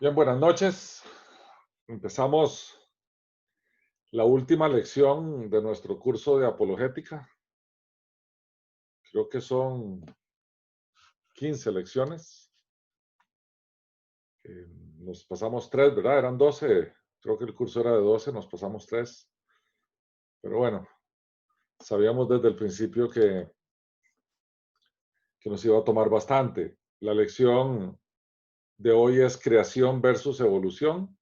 Bien, buenas noches. Empezamos la última lección de nuestro curso de apologética. Creo que son 15 lecciones. Nos pasamos 3, ¿verdad? Eran 12. Creo que el curso era de 12, nos pasamos 3. Pero bueno, sabíamos desde el principio que nos iba a tomar bastante. La lección de hoy es creación versus evolución.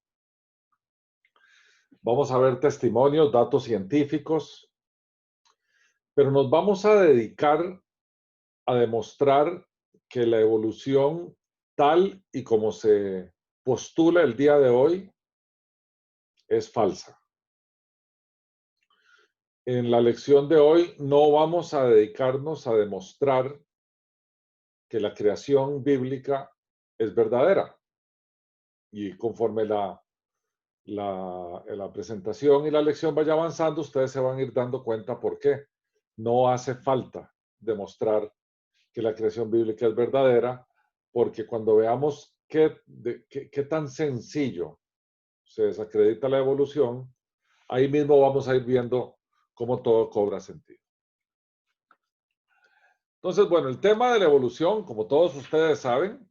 Vamos a ver testimonios, datos científicos, pero nos vamos a dedicar a demostrar que la evolución tal y como se postula el día de hoy es falsa. En la lección de hoy no vamos a dedicarnos a demostrar que la creación bíblica es verdadera. Y conforme la presentación y la lección vaya avanzando, ustedes se van a ir dando cuenta por qué. No hace falta demostrar que la creación bíblica es verdadera, porque cuando veamos qué tan sencillo se desacredita la evolución, ahí mismo vamos a ir viendo cómo todo cobra sentido. Entonces, bueno, el tema de la evolución, como todos ustedes saben,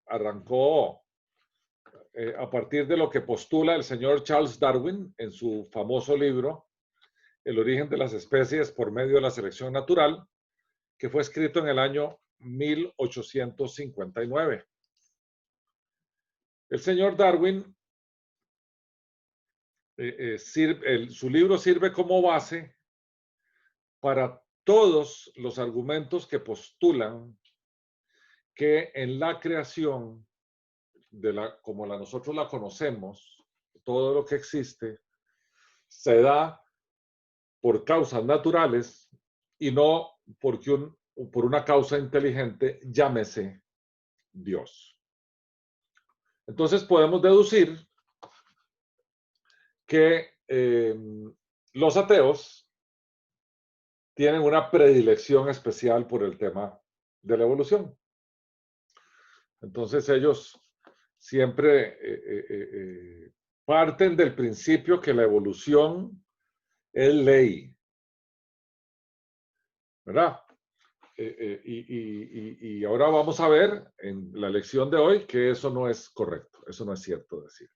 arrancó a partir de lo que postula el señor Charles Darwin en su famoso libro, El origen de las especies por medio de la selección natural, que fue escrito en el año 1859. El señor Darwin, su libro sirve como base para todos los argumentos que postulan que en la creación, como nosotros la conocemos, todo lo que existe, se da por causas naturales y no por una causa inteligente, llámese Dios. Entonces podemos deducir que los ateos tienen una predilección especial por el tema de la evolución. Entonces ellos siempre parten del principio que la evolución es ley, ¿verdad? Y ahora vamos a ver en la lección de hoy que eso no es correcto, eso no es cierto decir.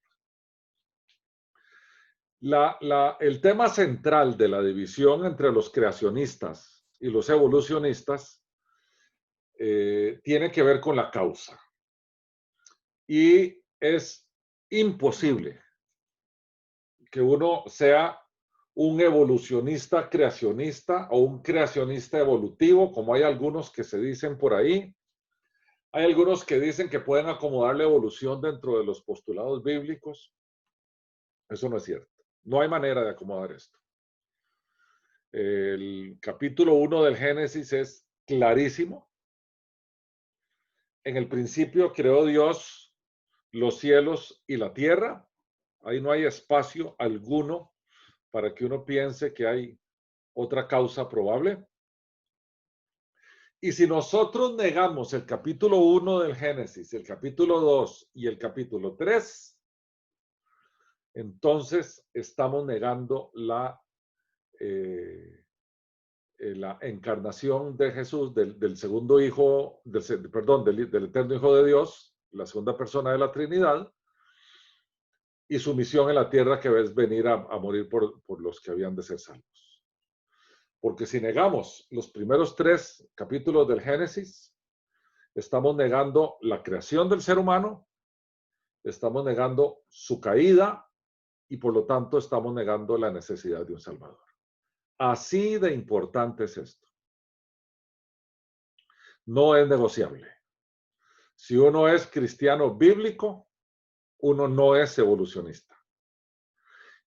El tema central de la división entre los creacionistas y los evolucionistas tiene que ver con la causa. Y es imposible que uno sea un evolucionista creacionista o un creacionista evolutivo, como hay algunos que se dicen por ahí. Hay algunos que dicen que pueden acomodar la evolución dentro de los postulados bíblicos. Eso no es cierto. No hay manera de acomodar esto. El capítulo 1 del Génesis es clarísimo. En el principio creó Dios los cielos y la tierra. Ahí no hay espacio alguno para que uno piense que hay otra causa probable. Y si nosotros negamos el capítulo 1 del Génesis, el capítulo 2 y el capítulo 3, entonces estamos negando la encarnación de Jesús, del segundo hijo, del eterno Hijo de Dios, la segunda persona de la Trinidad, y su misión en la tierra, que es venir a morir por los que habían de ser salvos. Porque si negamos los primeros 3 capítulos del Génesis, estamos negando la creación del ser humano, estamos negando su caída y por lo tanto estamos negando la necesidad de un Salvador. Así de importante es esto. No es negociable. Si uno es cristiano bíblico, uno no es evolucionista.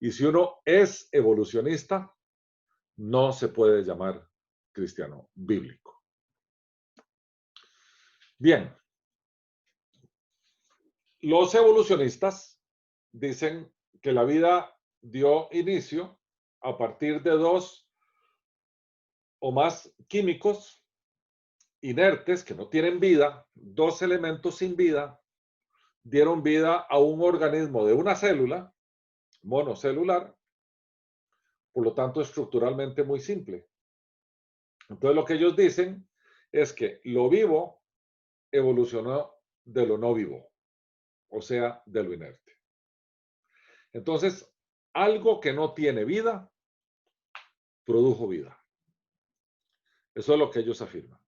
Y si uno es evolucionista, no se puede llamar cristiano bíblico. Bien, los evolucionistas dicen que la vida dio inicio a partir de 2 o más químicos inertes que no tienen vida, 2 elementos sin vida, dieron vida a un organismo de una célula monocelular, por lo tanto estructuralmente muy simple. Entonces lo que ellos dicen es que lo vivo evolucionó de lo no vivo, o sea, de lo inerte. Entonces, algo que no tiene vida, produjo vida. Eso es lo que ellos afirman.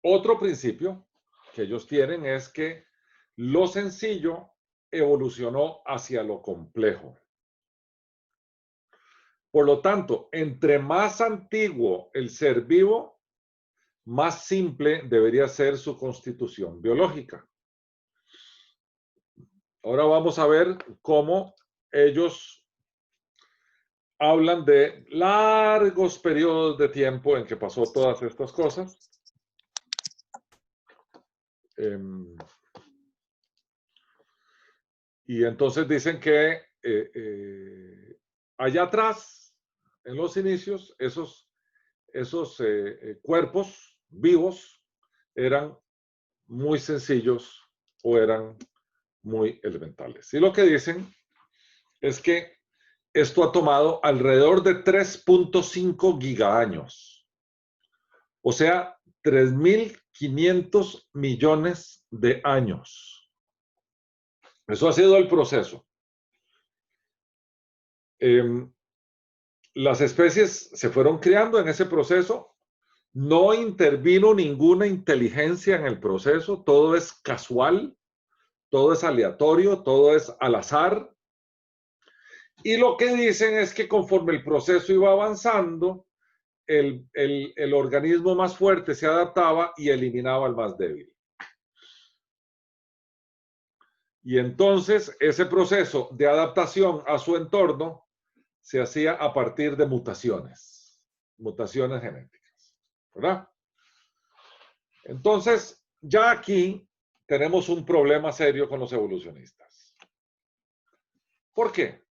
Otro principio que ellos tienen es que lo sencillo evolucionó hacia lo complejo. Por lo tanto, entre más antiguo el ser vivo, más simple debería ser su constitución biológica. Ahora vamos a ver cómo ellos hablan de largos periodos de tiempo en que pasó todas estas cosas. Y entonces dicen que allá atrás, en los inicios, esos cuerpos vivos eran muy sencillos o eran muy elementales. Y lo que dicen es que esto ha tomado alrededor de 3.5 gigaaños, o sea, 3.500 millones de años. Eso ha sido el proceso. Las especies se fueron creando en ese proceso, no intervino ninguna inteligencia en el proceso, todo es casual, todo es aleatorio, todo es al azar. Y lo que dicen es que conforme el proceso iba avanzando, el organismo más fuerte se adaptaba y eliminaba al más débil. Y entonces ese proceso de adaptación a su entorno se hacía a partir de mutaciones genéticas, ¿verdad? Entonces, ya aquí tenemos un problema serio con los evolucionistas. ¿Por qué?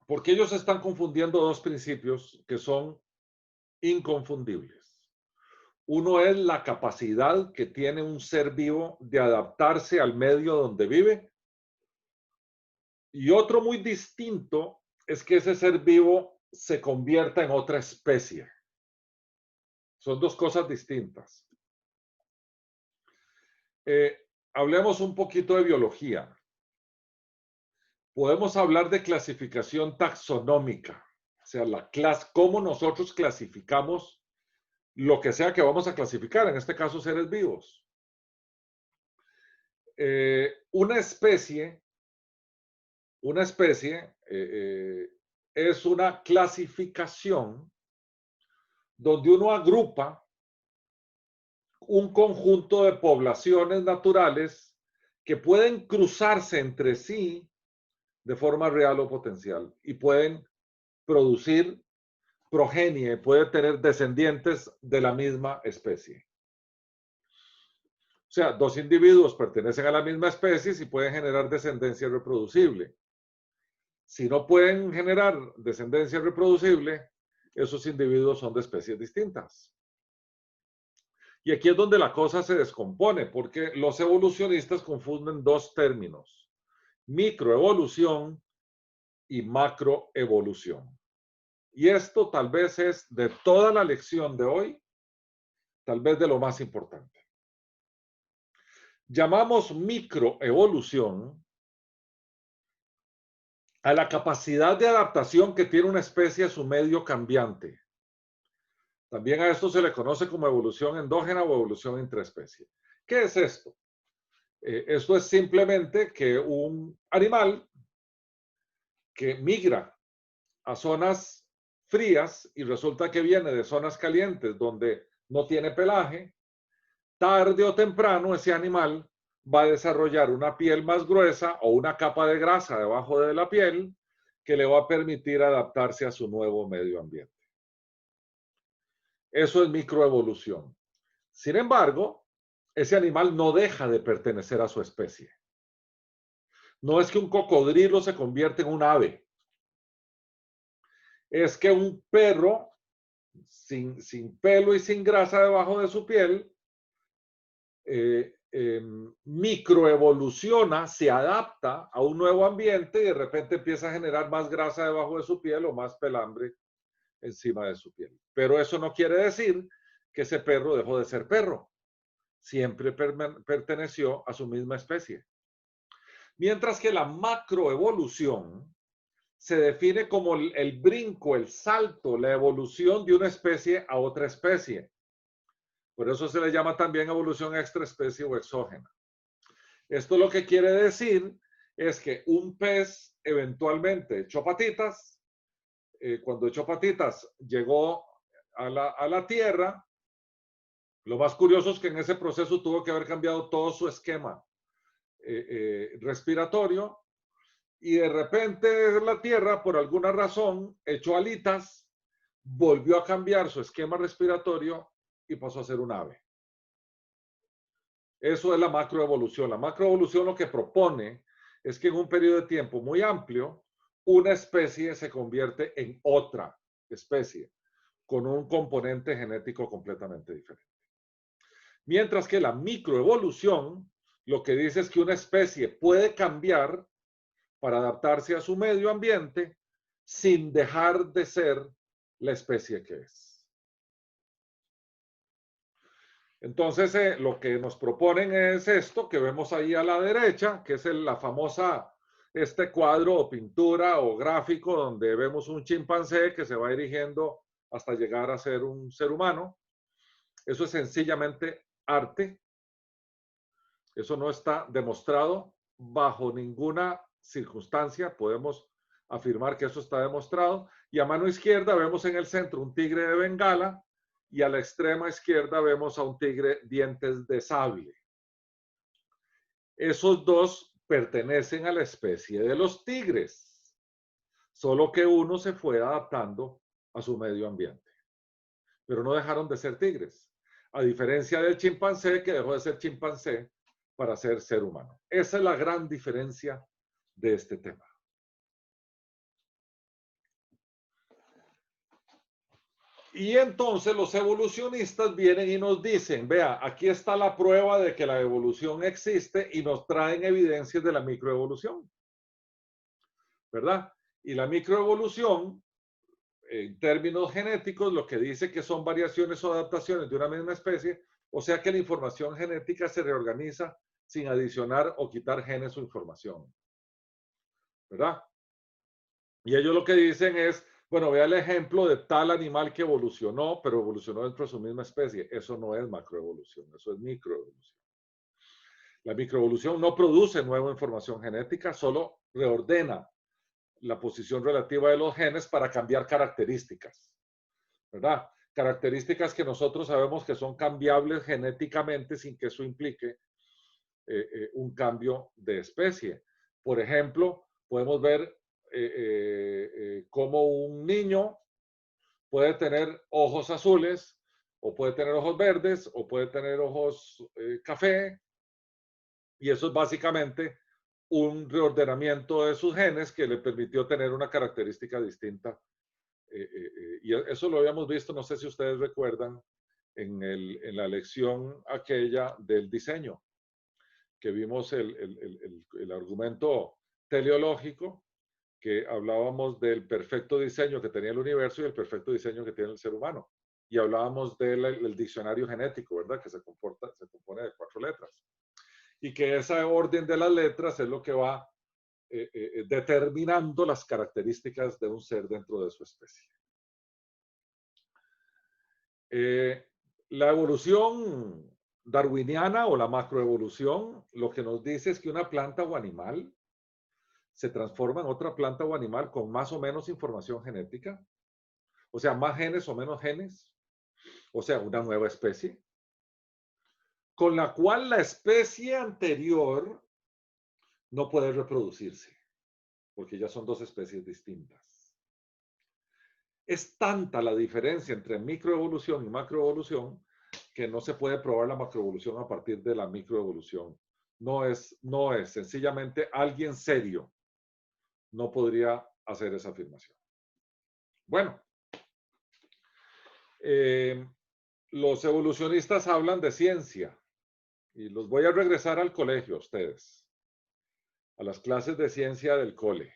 Porque ellos están confundiendo dos principios que son inconfundibles. Uno es la capacidad que tiene un ser vivo de adaptarse al medio donde vive. Y otro muy distinto es que ese ser vivo se convierta en otra especie. Son dos cosas distintas. Hablemos un poquito de biología. Podemos hablar de clasificación taxonómica, o sea, cómo nosotros clasificamos lo que sea que vamos a clasificar, en este caso seres vivos. Una especie es una clasificación donde uno agrupa un conjunto de poblaciones naturales que pueden cruzarse entre sí de forma real o potencial y pueden producir progenie, puede tener descendientes de la misma especie. O sea, dos individuos pertenecen a la misma especie y pueden generar descendencia reproducible. Si no pueden generar descendencia reproducible, esos individuos son de especies distintas. Y aquí es donde la cosa se descompone, porque los evolucionistas confunden dos términos: microevolución y macroevolución. Y esto tal vez es, de toda la lección de hoy, tal vez de lo más importante. Llamamos microevolución a la capacidad de adaptación que tiene una especie a su medio cambiante. También a esto se le conoce como evolución endógena o evolución intraespecie. ¿Qué es esto? Esto es simplemente que un animal que migra a zonas frías y resulta que viene de zonas calientes donde no tiene pelaje, tarde o temprano ese animal va a desarrollar una piel más gruesa o una capa de grasa debajo de la piel que le va a permitir adaptarse a su nuevo medio ambiente. Eso es microevolución. Sin embargo, ese animal no deja de pertenecer a su especie. No es que un cocodrilo se convierte en un ave. Es que un perro sin pelo y sin grasa debajo de su piel microevoluciona, se adapta a un nuevo ambiente y de repente empieza a generar más grasa debajo de su piel o más pelambre encima de su piel. Pero eso no quiere decir que ese perro dejó de ser perro. Siempre perteneció a su misma especie. Mientras que la macroevolución se define como el brinco, el salto, la evolución de una especie a otra especie. Por eso se le llama también evolución extraespecie o exógena. Esto lo que quiere decir es que un pez eventualmente echó patitas. Cuando echó patitas llegó a la tierra. Lo más curioso es que en ese proceso tuvo que haber cambiado todo su esquema respiratorio y de repente la tierra, por alguna razón, echó alitas, volvió a cambiar su esquema respiratorio y pasó a ser un ave. Eso es la macroevolución. La macroevolución lo que propone es que en un periodo de tiempo muy amplio, una especie se convierte en otra especie con un componente genético completamente diferente. Mientras que la microevolución lo que dice es que una especie puede cambiar para adaptarse a su medio ambiente sin dejar de ser la especie que es. Entonces, lo que nos proponen es esto que vemos ahí a la derecha, que es la famosa, este cuadro o pintura o gráfico donde vemos un chimpancé que se va dirigiendo hasta llegar a ser un ser humano. Eso es sencillamente arte. Eso no está demostrado bajo ninguna circunstancia. Podemos afirmar que eso está demostrado. Y a mano izquierda vemos en el centro un tigre de Bengala y a la extrema izquierda vemos a un tigre dientes de sable. Esos dos pertenecen a la especie de los tigres, solo que uno se fue adaptando a su medio ambiente. Pero no dejaron de ser tigres, a diferencia del chimpancé que dejó de ser chimpancé para ser ser humano. Esa es la gran diferencia de este tema. Y entonces los evolucionistas vienen y nos dicen, vea, aquí está la prueba de que la evolución existe y nos traen evidencias de la microevolución, ¿verdad? Y la microevolución, en términos genéticos, lo que dice que son variaciones o adaptaciones de una misma especie, o sea que la información genética se reorganiza sin adicionar o quitar genes o información, ¿verdad? Y ellos lo que dicen es, bueno, vea el ejemplo de tal animal que evolucionó, pero evolucionó dentro de su misma especie. Eso no es macroevolución, eso es microevolución. La microevolución no produce nueva información genética, solo reordena la posición relativa de los genes para cambiar características, ¿verdad? Características que nosotros sabemos que son cambiables genéticamente sin que eso implique un cambio de especie. Por ejemplo, podemos ver cómo un niño puede tener ojos azules, o puede tener ojos verdes, o puede tener ojos café, y eso es básicamente un reordenamiento de sus genes que le permitió tener una característica distinta. Y eso lo habíamos visto, no sé si ustedes recuerdan, en la lección aquella del diseño, que vimos el argumento teleológico, que hablábamos del perfecto diseño que tenía el universo y el perfecto diseño que tiene el ser humano. Y hablábamos del diccionario genético, ¿verdad? Que se compone de 4 letras. Y que esa orden de las letras es lo que va determinando las características de un ser dentro de su especie. La evolución darwiniana o la macroevolución lo que nos dice es que una planta o animal se transforma en otra planta o animal con más o menos información genética, o sea, más genes o menos genes, o sea, una nueva especie, con la cual la especie anterior no puede reproducirse, porque ya son dos especies distintas. Es tanta la diferencia entre microevolución y macroevolución que no se puede probar la macroevolución a partir de la microevolución. No es sencillamente alguien serio no podría hacer esa afirmación. Bueno, los evolucionistas hablan de ciencia y los voy a regresar al colegio a ustedes, a las clases de ciencia del cole,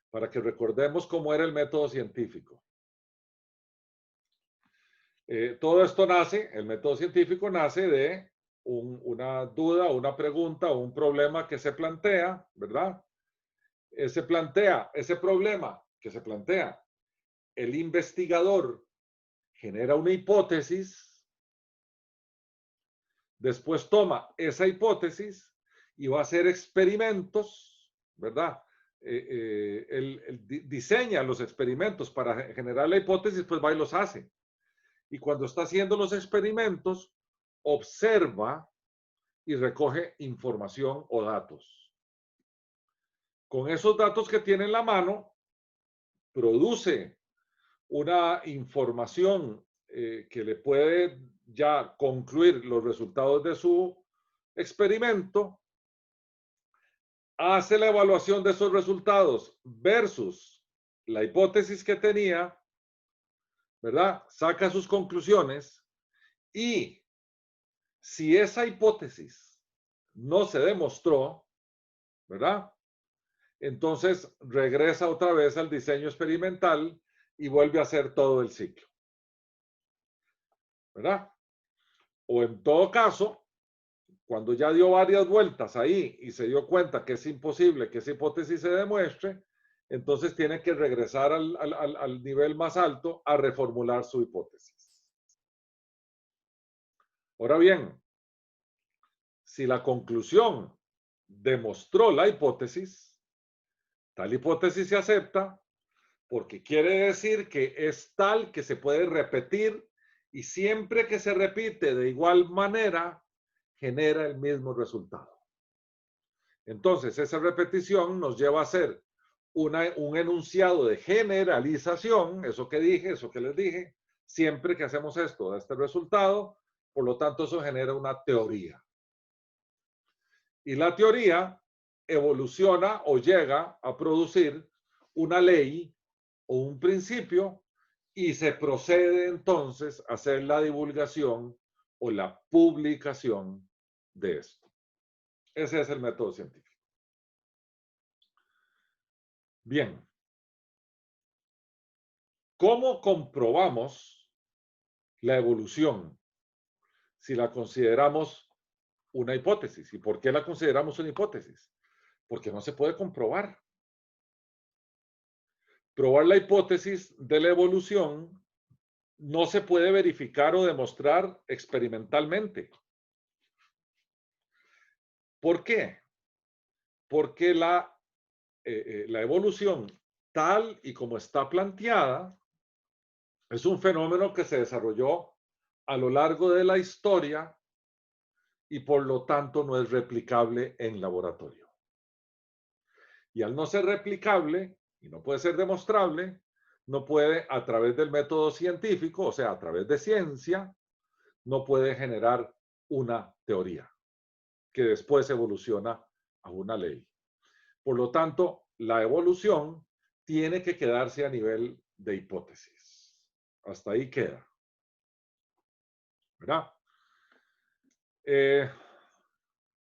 para que recordemos cómo era el método científico. Todo esto nace, el método científico nace de una duda, una pregunta o un problema que se plantea, ¿verdad? Ese problema que se plantea, el investigador genera una hipótesis, después toma esa hipótesis y va a hacer experimentos, ¿verdad? Él diseña los experimentos para generar la hipótesis, pues va y los hace. Y cuando está haciendo los experimentos, observa y recoge información o datos. Con esos datos que tiene en la mano, produce una información que le puede ya concluir los resultados de su experimento, hace la evaluación de esos resultados versus la hipótesis que tenía, ¿verdad? Saca sus conclusiones y si esa hipótesis no se demostró, ¿verdad? Entonces regresa otra vez al diseño experimental y vuelve a hacer todo el ciclo, ¿verdad? O en todo caso, cuando ya dio varias vueltas ahí y se dio cuenta que es imposible que esa hipótesis se demuestre, entonces tiene que regresar al nivel más alto a reformular su hipótesis. Ahora bien, si la conclusión demostró la hipótesis, tal hipótesis se acepta porque quiere decir que es tal que se puede repetir y siempre que se repite de igual manera, genera el mismo resultado. Entonces, esa repetición nos lleva a hacer un enunciado de generalización, eso que dije, eso que les dije, siempre que hacemos esto, da este resultado, por lo tanto, eso genera una teoría. Y la teoría evoluciona o llega a producir una ley o un principio y se procede entonces a hacer la divulgación o la publicación de esto. Ese es el método científico. Bien. ¿Cómo comprobamos la evolución si la consideramos una hipótesis? ¿Y por qué la consideramos una hipótesis? Porque no se puede comprobar. Probar la hipótesis de la evolución no se puede verificar o demostrar experimentalmente. ¿Por qué? Porque la evolución, tal y como está planteada, es un fenómeno que se desarrolló a lo largo de la historia y por lo tanto no es replicable en laboratorio. Y al no ser replicable y no puede ser demostrable, no puede a través del método científico, o sea, a través de ciencia, no puede generar una teoría que después evoluciona a una ley. Por lo tanto, la evolución tiene que quedarse a nivel de hipótesis. Hasta ahí queda. ¿Verdad?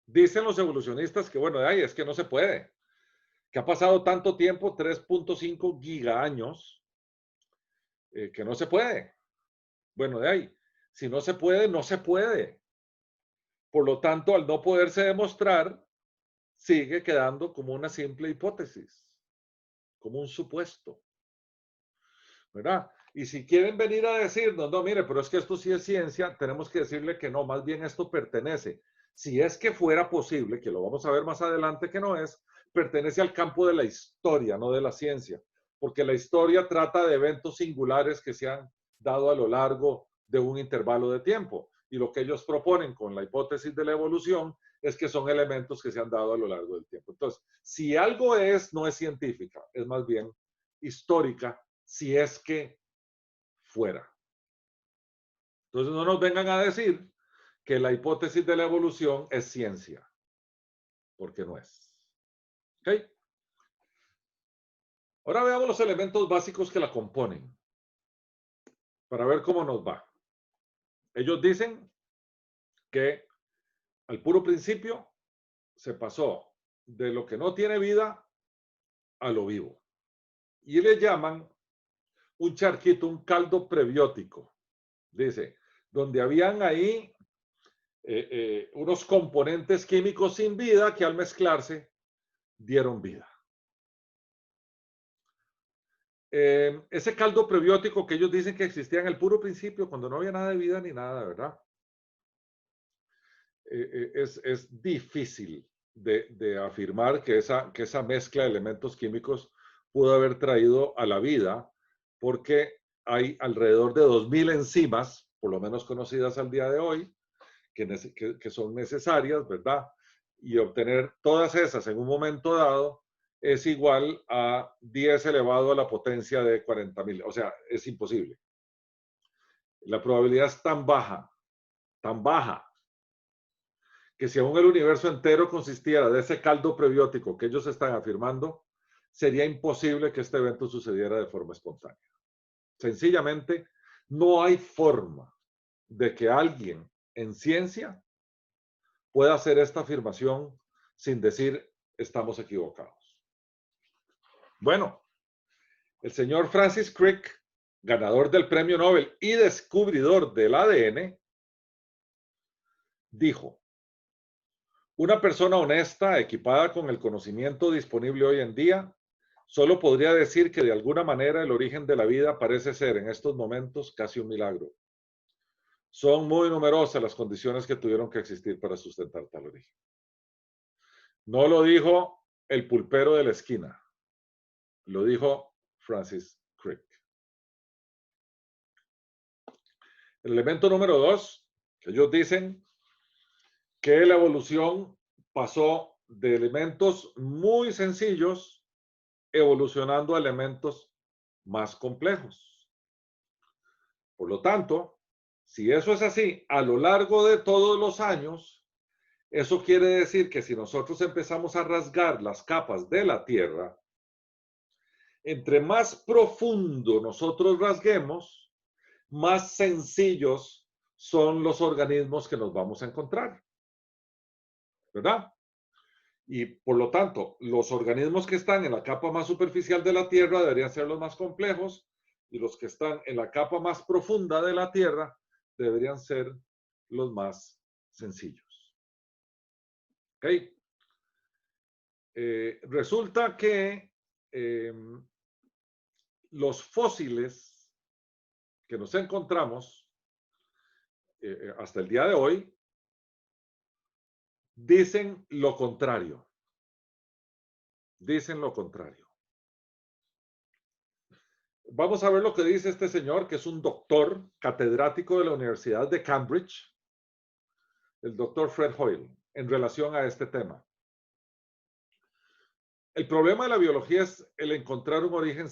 Dicen los evolucionistas que, bueno, ay, es que no se puede. Que ha pasado tanto tiempo, 3.5 gigaaños, que no se puede. Bueno, de ahí, si no se puede, no se puede. Por lo tanto, al no poderse demostrar, sigue quedando como una simple hipótesis, como un supuesto. ¿Verdad? Y si quieren venir a decirnos, no, mire, pero es que esto sí es ciencia, tenemos que decirle que no, más bien esto pertenece. Si es que fuera posible, que lo vamos a ver más adelante que no es, pertenece al campo de la historia, no de la ciencia, porque la historia trata de eventos singulares que se han dado a lo largo de un intervalo de tiempo. Y lo que ellos proponen con la hipótesis de la evolución es que son elementos que se han dado a lo largo del tiempo. Entonces, si algo es, no es científica, es más bien histórica, si es que fuera. Entonces, no nos vengan a decir que la hipótesis de la evolución es ciencia, porque no es. ¿Ok? Ahora veamos los elementos básicos que la componen, para ver cómo nos va. Ellos dicen que al puro principio, se pasó de lo que no tiene vida a lo vivo. Y le llaman un charquito, un caldo prebiótico. Dice, donde habían ahí unos componentes químicos sin vida que al mezclarse dieron vida. Ese caldo prebiótico que ellos dicen que existía en el puro principio, cuando no había nada de vida ni nada, ¿verdad? Es difícil de afirmar que esa mezcla de elementos químicos pudo haber traído a la vida, porque hay alrededor de 2000 enzimas, por lo menos conocidas al día de hoy, que son necesarias, ¿verdad? Y obtener todas esas en un momento dado es igual a 10 elevado a la potencia de 40.000. O sea, es imposible. La probabilidad es tan baja, que si aún el universo entero consistiera de ese caldo prebiótico que ellos están afirmando, sería imposible que este evento sucediera de forma espontánea. Sencillamente, no hay forma de que alguien en ciencia pueda hacer esta afirmación sin decir estamos equivocados. Bueno, el señor Francis Crick, ganador del premio Nobel y descubridor del ADN, dijo: una persona honesta, equipada con el conocimiento disponible hoy en día, solo podría decir que de alguna manera el origen de la vida parece ser en estos momentos casi un milagro. Son muy numerosas las condiciones que tuvieron que existir para sustentar tal origen. No lo dijo el pulpero de la esquina, lo dijo Francis Crick. El elemento número 2, ellos dicen que la evolución pasó de elementos muy sencillos evolucionando a elementos más complejos. Por lo tanto, si eso es así, a lo largo de todos los años, eso quiere decir que si nosotros empezamos a rasgar las capas de la Tierra, entre más profundo nosotros rasguemos, más sencillos son los organismos que nos vamos a encontrar, ¿verdad? Y por lo tanto, los organismos que están en la capa más superficial de la Tierra deberían ser los más complejos, y los que están en la capa más profunda de la Tierra deberían ser los más sencillos. ¿Ok? Resulta que los fósiles que nos encontramos hasta el día de hoy dicen lo contrario. Dicen lo contrario. Vamos a ver lo que dice este señor, que es un doctor catedrático de la Universidad de Cambridge, el doctor Fred Hoyle, en relación a este tema. El problema de la biología es el encontrar un origen,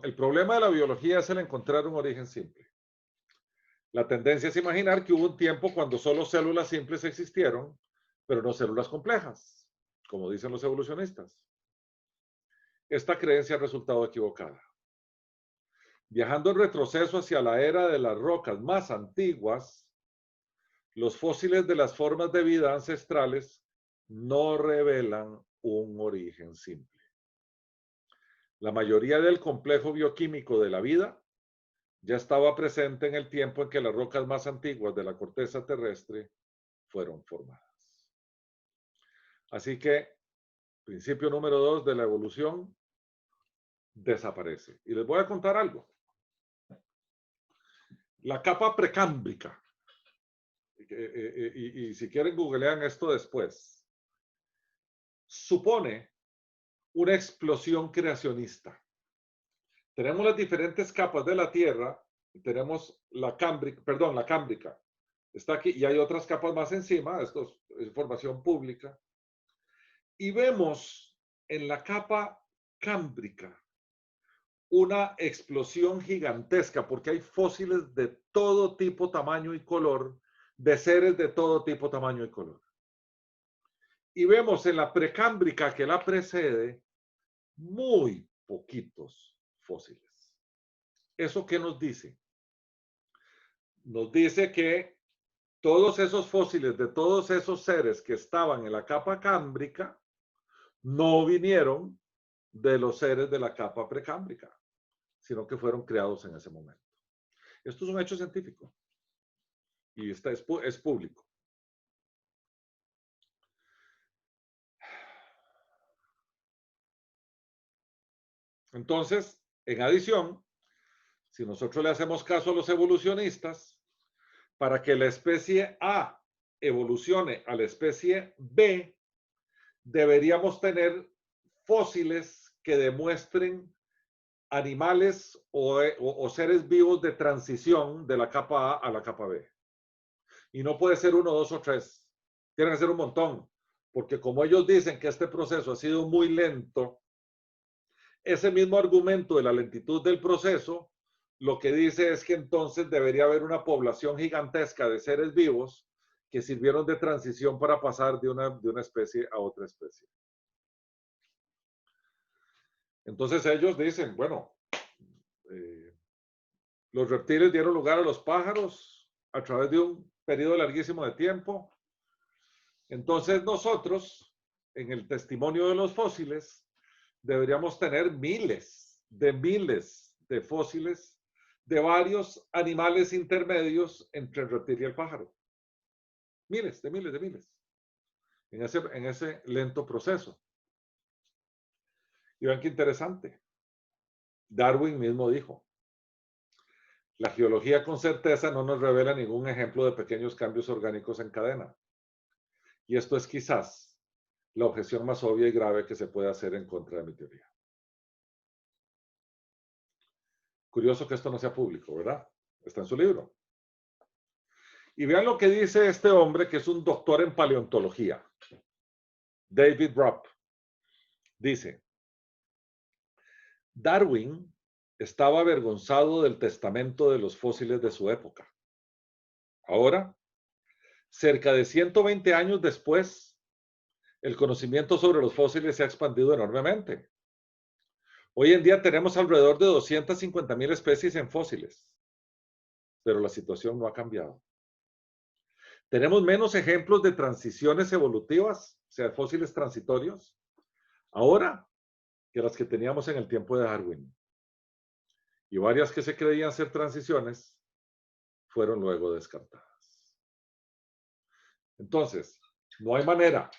el problema de la biología es el encontrar un origen simple. La tendencia es imaginar que hubo un tiempo cuando solo células simples existieron, pero no células complejas, como dicen los evolucionistas. Esta creencia ha resultado equivocada. Viajando en retroceso hacia la era de las rocas más antiguas, los fósiles de las formas de vida ancestrales no revelan un origen simple. La mayoría del complejo bioquímico de la vida ya estaba presente en el tiempo en que las rocas más antiguas de la corteza terrestre fueron formadas. Así que, principio número 2 de la evolución desaparece. Y les voy a contar algo. La capa precámbrica, y si quieren googlean esto después, supone una explosión creacionista. Tenemos las diferentes capas de la Tierra, tenemos la cámbrica, está aquí, y hay otras capas más encima, esto es información pública, y vemos en la capa cámbrica una explosión gigantesca, porque hay fósiles de todo tipo, tamaño y color, de seres de todo tipo, tamaño y color. Y vemos en la precámbrica que la precede muy poquitos fósiles. ¿Eso qué nos dice? Nos dice que todos esos fósiles de todos esos seres que estaban en la capa cámbrica no vinieron de los seres de la capa precámbrica, sino que fueron creados en ese momento. Esto es un hecho científico y es público. Entonces, en adición, si nosotros le hacemos caso a los evolucionistas, para que la especie A evolucione a la especie B, deberíamos tener fósiles que demuestren animales o seres vivos de transición de la capa A a la capa B. Y no puede ser 1, 2 o 3. Tienen que ser un montón. Porque como ellos dicen que este proceso ha sido muy lento, ese mismo argumento de la lentitud del proceso, lo que dice es que entonces debería haber una población gigantesca de seres vivos que sirvieron de transición para pasar de una especie a otra especie. Entonces ellos dicen, bueno, los reptiles dieron lugar a los pájaros a través de un periodo larguísimo de tiempo. Entonces nosotros, en el testimonio de los fósiles, deberíamos tener miles de fósiles de varios animales intermedios entre el reptil y el pájaro. Miles. En ese lento proceso. Y vean qué interesante. Darwin mismo dijo, la geología con certeza no nos revela ningún ejemplo de pequeños cambios orgánicos en cadena. Y esto es quizás la objeción más obvia y grave que se puede hacer en contra de mi teoría. Curioso que esto no sea público, ¿verdad? Está en su libro. Y vean lo que dice este hombre que es un doctor en paleontología. David Rupp. Dice, Darwin estaba avergonzado del testamento de los fósiles de su época. Ahora, cerca de 120 años después, el conocimiento sobre los fósiles se ha expandido enormemente. Hoy en día tenemos alrededor de 250,000 especies en fósiles, pero la situación no ha cambiado. Tenemos menos ejemplos de transiciones evolutivas, o sea, fósiles transitorios, ahora que las que teníamos en el tiempo de Darwin. Y varias que se creían ser transiciones fueron luego descartadas. Entonces, no hay manera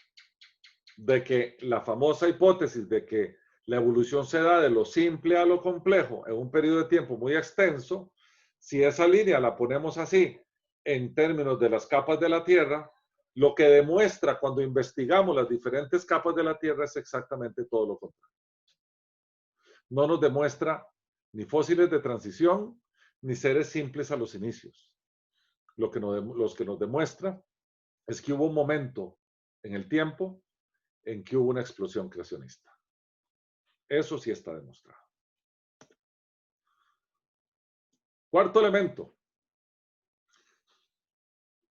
de que la famosa hipótesis de que la evolución se da de lo simple a lo complejo en un periodo de tiempo muy extenso, si esa línea la ponemos así en términos de las capas de la Tierra, lo que demuestra cuando investigamos las diferentes capas de la Tierra es exactamente todo lo contrario. No nos demuestra ni fósiles de transición, ni seres simples a los inicios. Lo que nos demuestra es que hubo un momento en el tiempo en que hubo una explosión creacionista. Eso sí está demostrado. Cuarto elemento.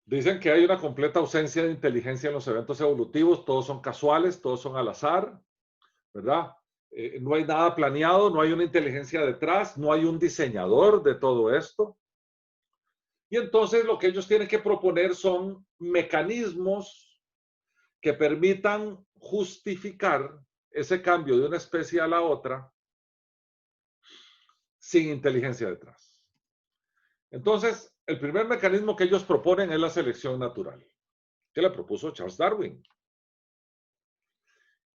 Dicen que hay una completa ausencia de inteligencia en los eventos evolutivos, todos son casuales, todos son al azar, ¿verdad? No hay nada planeado, no hay una inteligencia detrás, no hay un diseñador de todo esto. Y entonces lo que ellos tienen que proponer son mecanismos que permitan justificar ese cambio de una especie a la otra sin inteligencia detrás. Entonces, el primer mecanismo que ellos proponen es la selección natural, que la propuso Charles Darwin.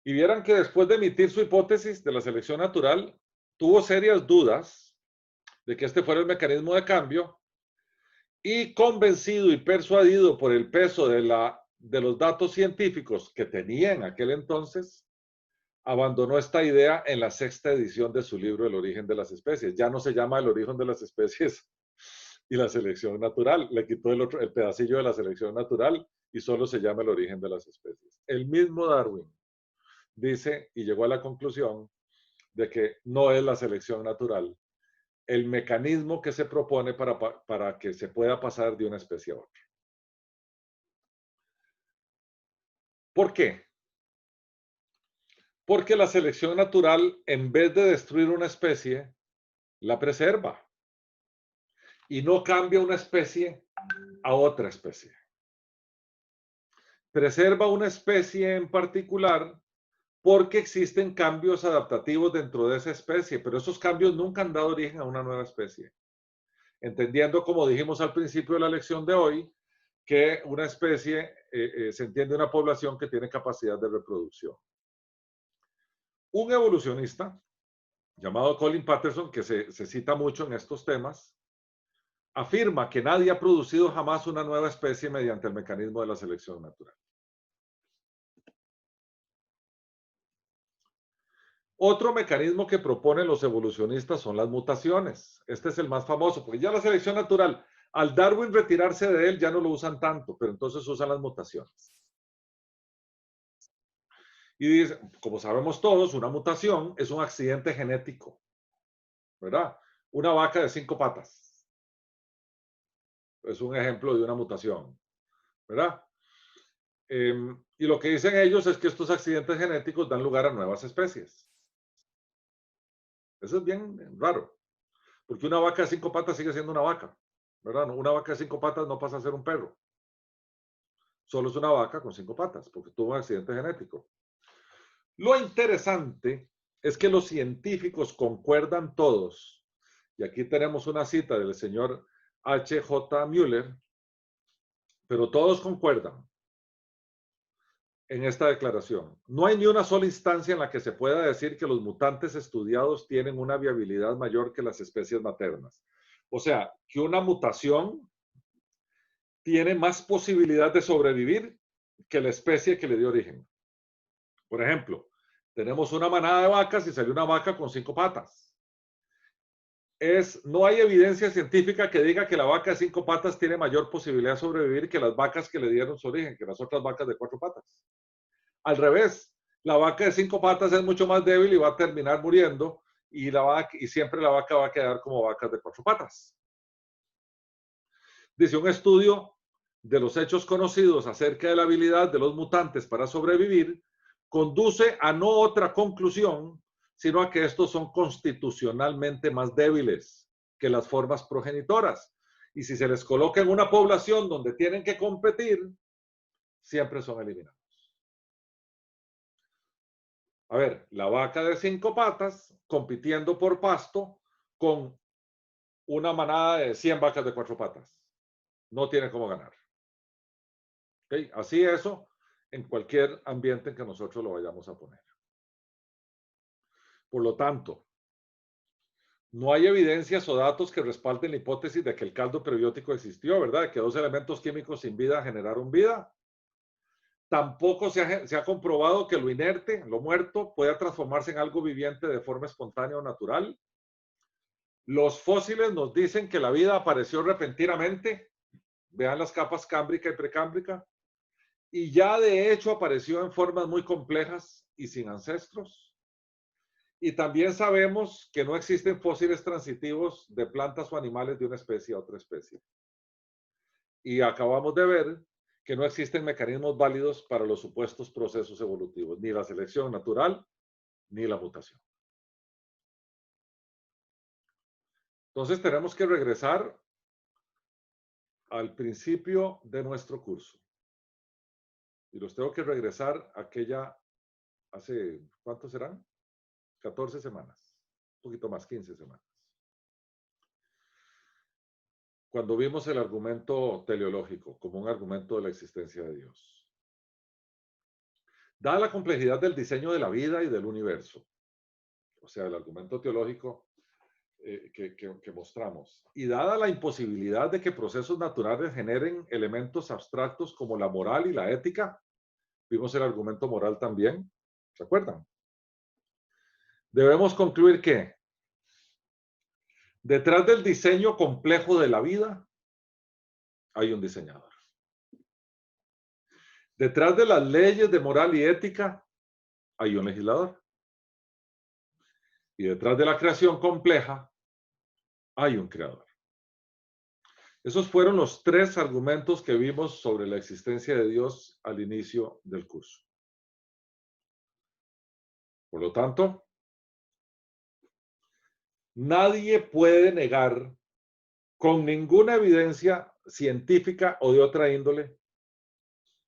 Y vieran que después de emitir su hipótesis de la selección natural, tuvo serias dudas de que este fuera el mecanismo de cambio y convencido y persuadido por el peso de los datos científicos que tenía en aquel entonces, abandonó esta idea en la 6ª edición de su libro El origen de las especies. Ya no se llama El origen de las especies y la selección natural. Le quitó el pedacillo de la selección natural y solo se llama El origen de las especies. El mismo Darwin dice y llegó a la conclusión de que no es la selección natural el mecanismo que se propone para que se pueda pasar de una especie a otra. ¿Por qué? Porque la selección natural, en vez de destruir una especie, la preserva y no cambia una especie a otra especie. preserva una especie en particular porque existen cambios adaptativos dentro de esa especie, pero esos cambios nunca han dado origen a una nueva especie. Entendiendo, como dijimos al principio de la lección de hoy, que una especie se entiende una población que tiene capacidad de reproducción. Un evolucionista llamado Colin Patterson, que se cita mucho en estos temas, afirma que nadie ha producido jamás una nueva especie mediante el mecanismo de la selección natural. Otro mecanismo que proponen los evolucionistas son las mutaciones. Este es el más famoso, porque ya la selección natural, al Darwin retirarse de él, ya no lo usan tanto, pero entonces usan las mutaciones. Y dice, como sabemos todos, una mutación es un accidente genético, ¿verdad? Una vaca de 5 patas es un ejemplo de una mutación, ¿verdad? Y lo que dicen ellos es que estos accidentes genéticos dan lugar a nuevas especies. Eso es bien raro, porque una vaca de 5 patas sigue siendo una vaca, ¿verdad? Una vaca de 5 patas no pasa a ser un perro. Solo es una vaca con 5 patas, porque tuvo un accidente genético. Lo interesante es que los científicos concuerdan todos, y aquí tenemos una cita del señor H.J. Müller, pero todos concuerdan en esta declaración. No hay ni una sola instancia en la que se pueda decir que los mutantes estudiados tienen una viabilidad mayor que las especies maternas. O sea, que una mutación tiene más posibilidad de sobrevivir que la especie que le dio origen. Por ejemplo, tenemos una manada de vacas y salió una vaca con 5 patas. No hay evidencia científica que diga que la vaca de 5 patas tiene mayor posibilidad de sobrevivir que las vacas que le dieron su origen, que las otras vacas de 4 patas. Al revés, la vaca de 5 patas es mucho más débil y va a terminar muriendo y siempre la vaca va a quedar como vacas de 4 patas. Dice un estudio de los hechos conocidos acerca de la habilidad de los mutantes para sobrevivir, conduce a no otra conclusión, sino a que estos son constitucionalmente más débiles que las formas progenitoras. Y si se les coloca en una población donde tienen que competir, siempre son eliminados. A ver, la vaca de 5 patas compitiendo por pasto con una manada de 100 vacas de 4 patas. No tiene cómo ganar. ¿Okay? Así eso en cualquier ambiente en que nosotros lo vayamos a poner. Por lo tanto, no hay evidencias o datos que respalden la hipótesis de que el caldo prebiótico existió, ¿verdad? De que 2 elementos químicos sin vida generaron vida. Tampoco se ha comprobado que lo inerte, lo muerto, pueda transformarse en algo viviente de forma espontánea o natural. Los fósiles nos dicen que la vida apareció repentinamente. Vean las capas cámbrica y precámbrica. Y ya de hecho apareció en formas muy complejas y sin ancestros. Y también sabemos que no existen fósiles transitivos de plantas o animales de una especie a otra especie. Y acabamos de ver que no existen mecanismos válidos para los supuestos procesos evolutivos, ni la selección natural, ni la mutación. Entonces tenemos que regresar al principio de nuestro curso. Y los tengo que regresar a aquella, hace, ¿cuántos serán? 14 semanas, un poquito más, 15 semanas. Cuando vimos el argumento teleológico como un argumento de la existencia de Dios. Dada la complejidad del diseño de la vida y del universo, o sea, el argumento teológico que mostramos, y dada la imposibilidad de que procesos naturales generen elementos abstractos como la moral y la ética, vimos el argumento moral también, ¿se acuerdan? Debemos concluir que detrás del diseño complejo de la vida hay un diseñador. Detrás de las leyes de moral y ética hay un legislador. Y detrás de la creación compleja hay un creador. Esos fueron los 3 argumentos que vimos sobre la existencia de Dios al inicio del curso. Por lo tanto, nadie puede negar con ninguna evidencia científica o de otra índole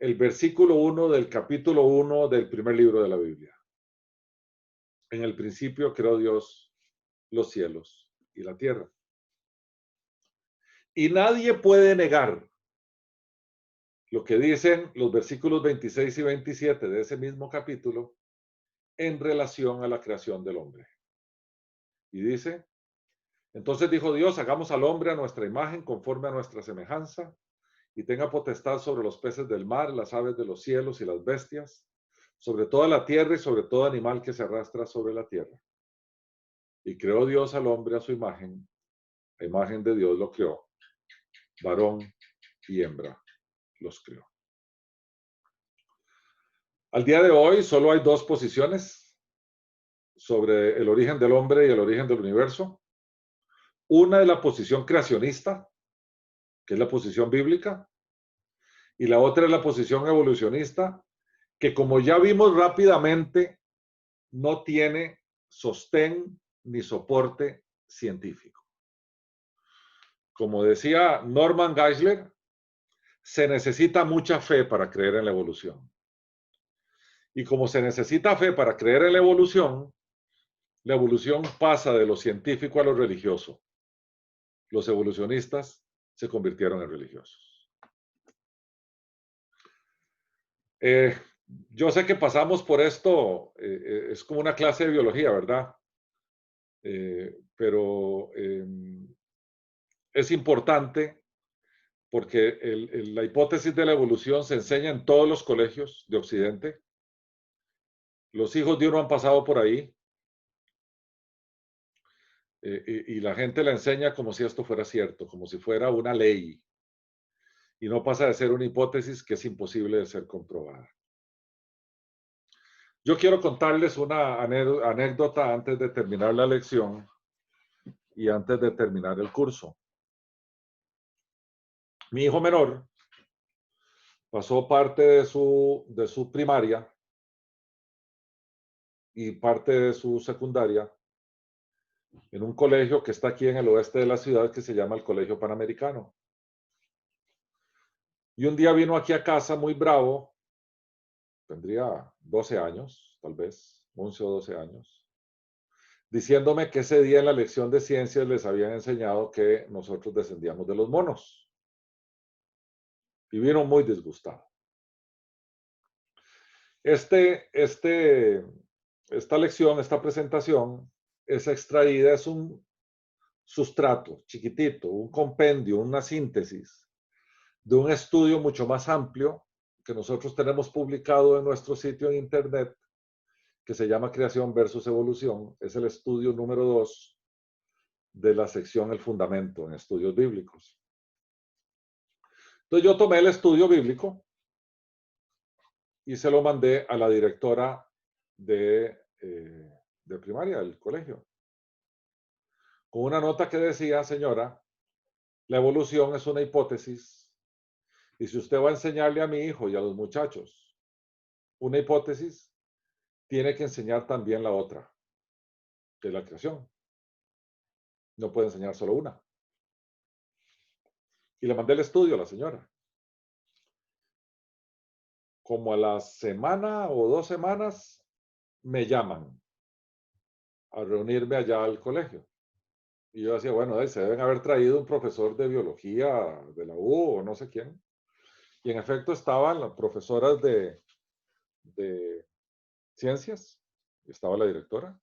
el versículo 1 del capítulo 1 del primer libro de la Biblia. En el principio creó Dios los cielos y la tierra. Y nadie puede negar lo que dicen los versículos 26 y 27 de ese mismo capítulo en relación a la creación del hombre. Y dice, entonces dijo Dios, hagamos al hombre a nuestra imagen, conforme a nuestra semejanza, y tenga potestad sobre los peces del mar, las aves de los cielos y las bestias, sobre toda la tierra y sobre todo animal que se arrastra sobre la tierra. Y creó Dios al hombre a su imagen, a imagen de Dios lo creó, varón y hembra los creó. Al día de hoy solo hay dos posiciones sobre el origen del hombre y el origen del universo. Una es la posición creacionista, que es la posición bíblica, y la otra es la posición evolucionista, que como ya vimos rápidamente, no tiene sostén ni soporte científico. Como decía Norman Geisler, se necesita mucha fe para creer en la evolución. Y como se necesita fe para creer en la evolución pasa de lo científico a lo religioso. Los evolucionistas se convirtieron en religiosos. Yo sé que pasamos por esto, es como una clase de biología, ¿verdad? Pero es importante porque la hipótesis de la evolución se enseña en todos los colegios de Occidente. Los hijos de uno han pasado por ahí y la gente la enseña como si esto fuera cierto, como si fuera una ley. Y no pasa de ser una hipótesis que es imposible de ser comprobada. Yo quiero contarles una anécdota antes de terminar la lección y antes de terminar el curso. Mi hijo menor pasó parte de su primaria y parte de su secundaria en un colegio que está aquí en el oeste de la ciudad que se llama el Colegio Panamericano. Y un día vino aquí a casa muy bravo, tendría 12 años, tal vez, 11 o 12 años, diciéndome que ese día en la lección de ciencias les habían enseñado que nosotros descendíamos de los monos. Y vino muy disgustado. Esta lección, esta presentación, es extraída, es un sustrato chiquitito, un compendio, una síntesis de un estudio mucho más amplio que nosotros tenemos publicado en nuestro sitio en internet, que se llama Creación versus Evolución. Es el estudio número 2 de la sección El Fundamento en Estudios Bíblicos. Entonces yo tomé el estudio bíblico y se lo mandé a la directora de primaria del colegio, con una nota que decía, señora, la evolución es una hipótesis y si usted va a enseñarle a mi hijo y a los muchachos una hipótesis, tiene que enseñar también la otra, que es la creación. No puede enseñar solo una. Y le mandé el estudio a la señora. Como a la semana o 2 semanas, me llaman a reunirme allá al colegio. Y yo decía, bueno, se deben haber traído un profesor de biología de la U o no sé quién. Y en efecto estaban las profesoras de ciencias, estaba la directora.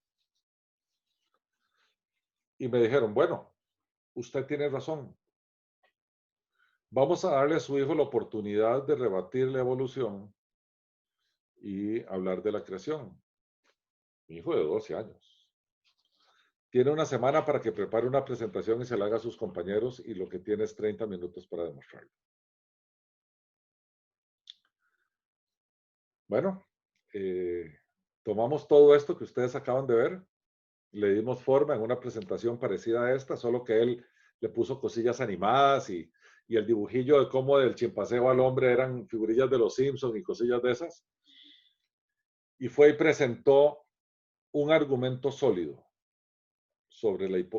Y me dijeron, bueno, usted tiene razón. Vamos a darle a su hijo la oportunidad de rebatir la evolución y hablar de la creación. Mi hijo de 12 años. Tiene una semana para que prepare una presentación y se la haga a sus compañeros y lo que tiene es 30 minutos para demostrarlo. Bueno, tomamos todo esto que ustedes acaban de ver, le dimos forma en una presentación parecida a esta, solo que él le puso cosillas animadas y el dibujillo de cómo del chimpancé al hombre eran figurillas de los Simpsons y cosillas de esas. Y fue y presentó un argumento sólido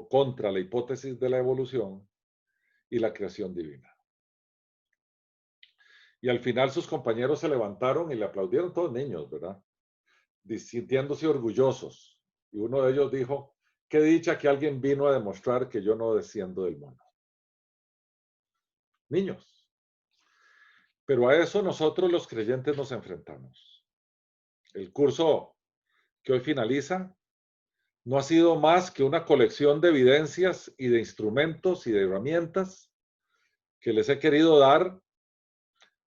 contra la hipótesis de la evolución y la creación divina. Y al final sus compañeros se levantaron y le aplaudieron, todos niños, ¿verdad? Sintiéndose orgullosos. Y uno de ellos dijo, qué dicha que alguien vino a demostrar que yo no desciendo del mono. Niños. Pero a eso nosotros los creyentes nos enfrentamos. El curso que hoy finaliza no ha sido más que una colección de evidencias y de instrumentos y de herramientas que les he querido dar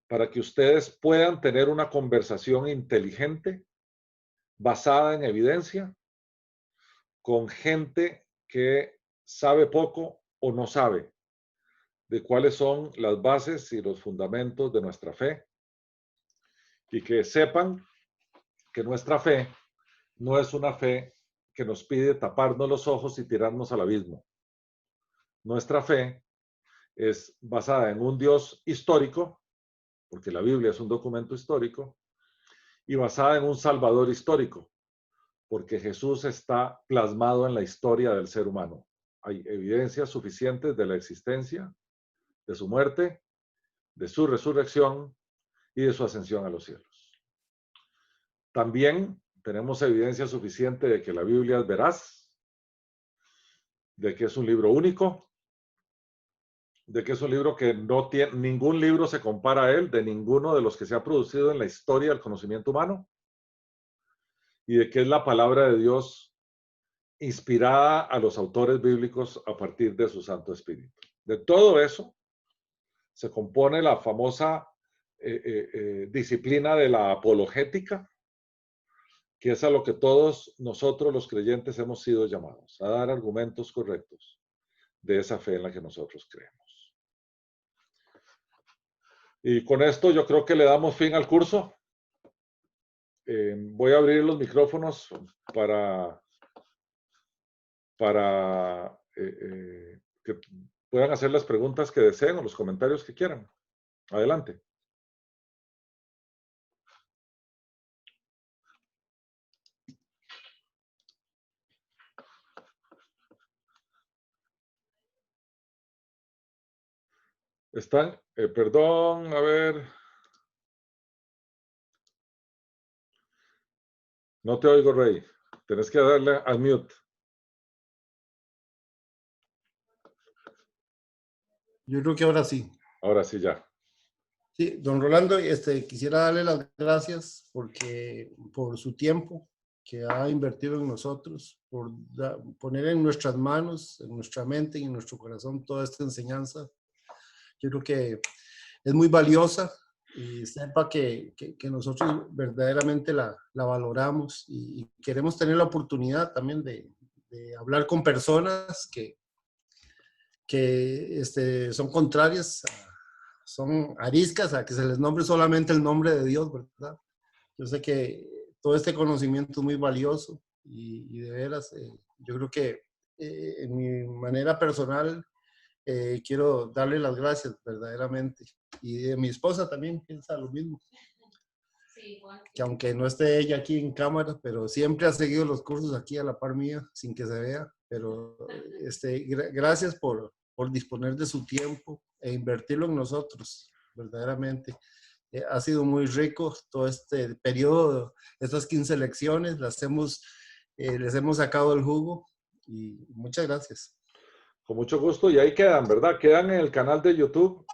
para que ustedes puedan tener una conversación inteligente, basada en evidencia, con gente que sabe poco o no sabe de cuáles son las bases y los fundamentos de nuestra fe, y que sepan que nuestra fe no es una fe que nos pide taparnos los ojos y tirarnos al abismo. Nuestra fe es basada en un Dios histórico, porque la Biblia es un documento histórico, y basada en un Salvador histórico, porque Jesús está plasmado en la historia del ser humano. Hay evidencias suficientes de la existencia, de su muerte, de su resurrección y de su ascensión a los cielos. También tenemos evidencia suficiente de que la Biblia es veraz, de que es un libro único, de que es un libro que no tiene, ningún libro se compara a él, de ninguno de los que se ha producido en la historia del conocimiento humano, y de que es la palabra de Dios inspirada a los autores bíblicos a partir de su Santo Espíritu. De todo eso se compone la famosa disciplina de la apologética, que es a lo que todos nosotros los creyentes hemos sido llamados, a dar argumentos correctos de esa fe en la que nosotros creemos. Y con esto yo creo que le damos fin al curso. Voy a abrir los micrófonos para que puedan hacer las preguntas que deseen o los comentarios que quieran. Adelante. Están, perdón, a ver. No te oigo, Rey. Tenés que darle al mute. Yo creo que ahora sí. Ahora sí, ya. Sí, don Rolando, quisiera darle las gracias por su tiempo que ha invertido en nosotros, por poner en nuestras manos, en nuestra mente y en nuestro corazón toda esta enseñanza. Yo creo que es muy valiosa y sepa que nosotros verdaderamente la valoramos y queremos tener la oportunidad también de hablar con personas que son contrarias, son ariscas a que se les nombre solamente el nombre de Dios, ¿verdad? Yo sé que todo este conocimiento es muy valioso y de veras, yo creo que en mi manera personal quiero darle las gracias verdaderamente. Y de mi esposa también piensa lo mismo. Que aunque no esté ella aquí en cámara, pero siempre ha seguido los cursos aquí a la par mía, sin que se vea. Pero gracias por disponer de su tiempo e invertirlo en nosotros, verdaderamente. Ha sido muy rico todo este periodo, estas 15 lecciones, les hemos sacado el jugo y muchas gracias. Con mucho gusto. Y ahí quedan, ¿verdad? Quedan en el canal de YouTube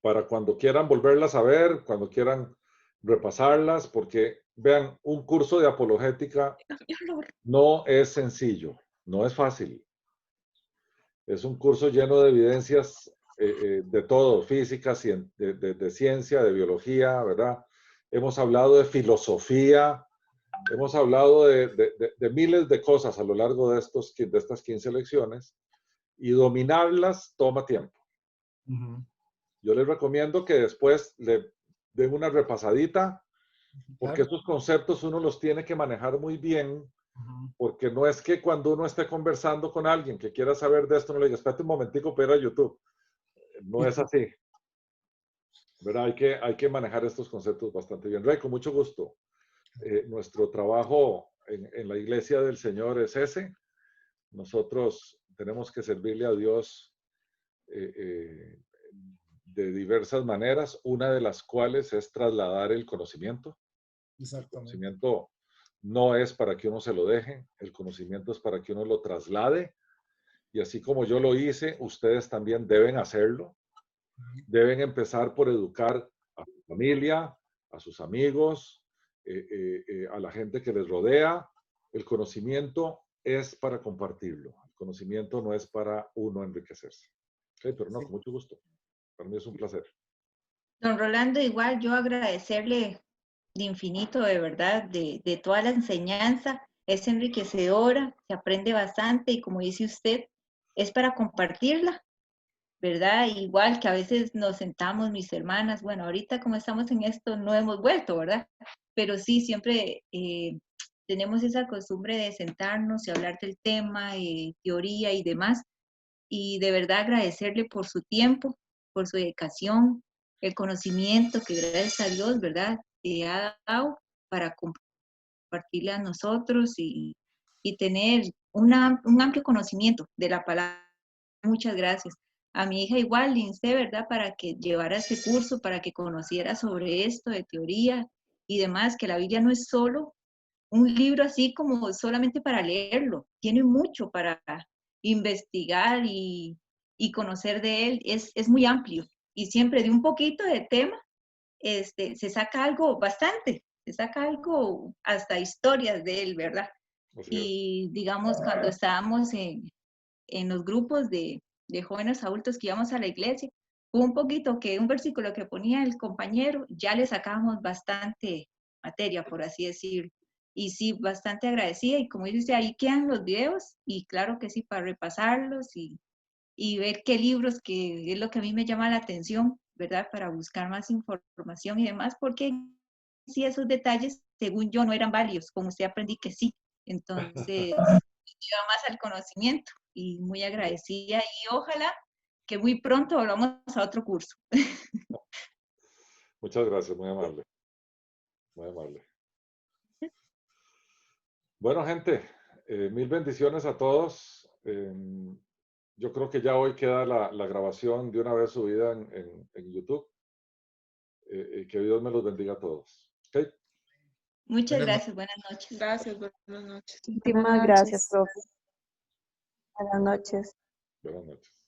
para cuando quieran volverlas a ver, cuando quieran repasarlas, porque vean, un curso de apologética no es sencillo, no es fácil. Es un curso lleno de evidencias de todo, física, de ciencia, de biología, ¿verdad? Hemos hablado de filosofía, hemos hablado de miles de cosas a lo largo de estas 15 lecciones, y dominarlas toma tiempo. Yo les recomiendo que después le den una repasadita, porque estos conceptos uno los tiene que manejar muy bien, porque no es que cuando uno esté conversando con alguien que quiera saber de esto, no le diga, espérate un momentico para ir a YouTube. No es así. ¿Verdad? Hay que manejar estos conceptos bastante bien. Rey, con mucho gusto. Nuestro trabajo en la iglesia del Señor es ese. Nosotros tenemos que servirle a Dios de diversas maneras, una de las cuales es trasladar el conocimiento. El Exactamente. conocimiento no es para que uno se lo deje, el conocimiento es para que uno lo traslade. Y así como yo lo hice, ustedes también deben hacerlo. Deben empezar por educar a su familia, a sus amigos, a la gente que les rodea. El conocimiento es para compartirlo. El conocimiento no es para uno enriquecerse. Okay, pero no, Sí. con mucho gusto. Para mí es un placer. Don Rolando, igual yo agradecerle de infinito, de verdad, de toda la enseñanza. Es enriquecedora, se aprende bastante y como dice usted, es para compartirla, ¿verdad? Igual que a veces nos sentamos mis hermanas, bueno, ahorita como estamos en esto no hemos vuelto, ¿verdad? Pero sí, siempre tenemos esa costumbre de sentarnos y hablar del tema, teoría y demás. Y de verdad agradecerle por su tiempo, por su dedicación, el conocimiento que gracias a Dios, ¿verdad? Ha dado para compartirle a nosotros y tener un amplio conocimiento de la palabra. Muchas gracias. A mi hija igual, Lince, ¿verdad? Para que llevara ese curso, para que conociera sobre esto de teoría y demás, que la Biblia no es solo un libro así como solamente para leerlo, tiene mucho para investigar y conocer de él, es muy amplio y siempre de un poquito de tema se saca algo bastante, se saca algo, hasta historias de él, ¿verdad? Así es. Y digamos, cuando estábamos en los grupos de jóvenes adultos que íbamos a la iglesia, un poquito que un versículo que ponía el compañero, ya le sacábamos bastante materia, por así decirlo. Y sí, bastante agradecida. Y como dice, ahí quedan los videos y claro que sí, para repasarlos y ver qué libros, que es lo que a mí me llama la atención, ¿verdad? Para buscar más información y demás, porque sí, esos detalles, según yo, no eran válidos, como usted aprendí que sí. Entonces, lleva más al conocimiento y muy agradecida y ojalá que muy pronto volvamos a otro curso. Muchas gracias, muy amable. Muy amable. Bueno, gente, mil bendiciones a todos. Yo creo que ya hoy queda la grabación de una vez subida en YouTube. Que Dios me los bendiga a todos. ¿Okay? Muchas Buenas gracias, buenas noches. Gracias, buenas noches. Muchísimas gracias, profe. Buenas noches. Buenas noches.